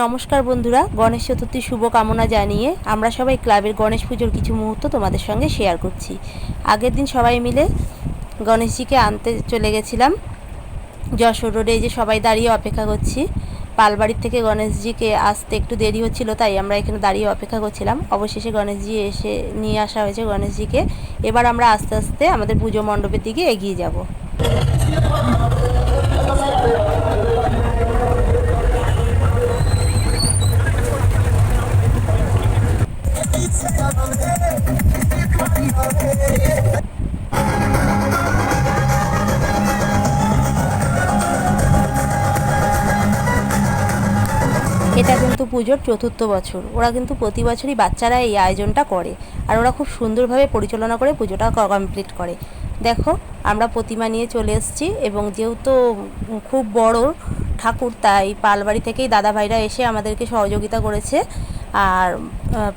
নমস্কার বন্ধুরা, গণেশ চতুর্থীর শুভকামনা জানিয়ে আমরা সবাই ক্লাবের গণেশ পুজোর কিছু মুহূর্ত তোমাদের সঙ্গে শেয়ার করছি। আগের দিন সবাই মিলে গণেশজিকে আনতে চলে গেছিলাম যশোর রোডে। এই যে সবাই দাঁড়িয়ে অপেক্ষা করছি। পালবাড়ির থেকে গণেশজিকে আসতে একটু দেরি হচ্ছিল, তাই আমরা এখানে দাঁড়িয়ে অপেক্ষা করছিলাম। অবশেষে গণেশজি এসে নিয়ে আসা হয়েছে গণেশজিকে। এবার আমরা আস্তে আস্তে আমাদের পুজো মণ্ডপের দিকে এগিয়ে যাব। এটা কিন্তু পুজোর চতুর্থ বছর। ওরা কিন্তু প্রতি বছরই বাচ্চারা এই আয়োজনটা করে, আর ওরা খুব সুন্দরভাবে পরিচালনা করে পুজোটা কমপ্লিট করে। দেখো, আমরা প্রতিমা নিয়ে চলে এসেছি, এবং যেহেতু খুব বড় ঠাকুর, তাই পালবাড়ি থেকেই দাদা ভাইরা এসে আমাদেরকে সহযোগিতা করেছে আর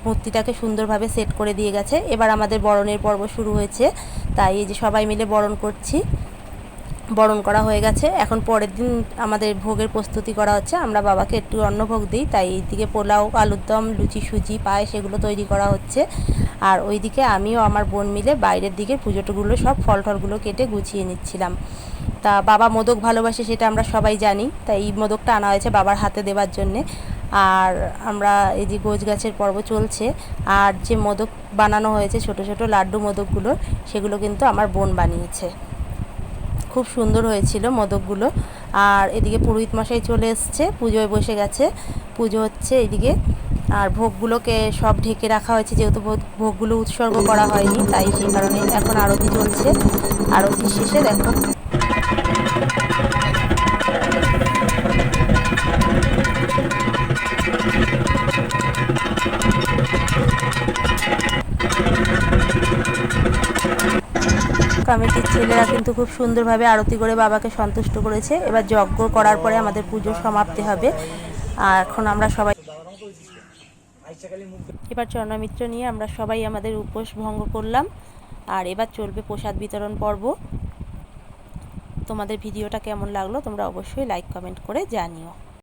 মূর্তিটাকে সুন্দরভাবে সেট করে দিয়ে গেছে। এবার আমাদের বরণের পর্ব শুরু হয়েছে, তাই এই যে সবাই মিলে বরণ করছি। বরণ করা হয়ে গেছে, এখন পরের দিন আমাদের ভোগের প্রস্তুতি করা হচ্ছে। আমরা বাবাকে একটু অন্নভোগ দিই, তাই এইদিকে পোলাও, আলুর দম, লুচি, সুজি, পায়েস এগুলো তৈরি করা হচ্ছে। আর ওইদিকে আমিও আমার বোন মিলে বাইরের দিকে পুজোটুগুলো সব ফল টলগুলো কেটে গুছিয়ে নিচ্ছিলাম। তা বাবা মোদক ভালোবাসে সেটা আমরা সবাই জানি, তাই এই মোদকটা আনা হয়েছে বাবার হাতে দেওয়ার জন্যে। আর আমরা এই যে গোছ গাছের পর্ব চলছে, আর যে মোদক বানানো হয়েছে ছোট ছোট লাড্ডু মোদকগুলো, সেগুলো কিন্তু আমার বোন বানিয়েছে। খুব সুন্দর হয়েছিল মোদকগুলো। আর এদিকে পুরোহিত মশাই চলে এসছে, পুজোয় বসে গেছে, পুজো হচ্ছে এদিকে। আর ভোগগুলোকে সব ঢেকে রাখা হয়েছে, যেহেতু ভোগগুলো উৎসর্গ করা হয়নি, তাই সেই কারণে এখন আরতি চলছে। আরতি শেষে দেখো কমিটির ছেলেরা কিন্তু খুব সুন্দরভাবে আরতি করে বাবাকে সন্তুষ্ট করেছে। এবার যজ্ঞ করার পরে আমাদের পুজো সমাপ্তি হবে। আর এখন আমরা সবাই এবার চরণমিত্র নিয়ে আমরা সবাই আমাদের উপোস ভঙ্গ করলাম। আর এবার চলবে প্রসাদ বিতরণ পর্ব। তোমাদের ভিডিওটা কেমন লাগলো তোমরা অবশ্যই লাইক কমেন্ট করে জানিও।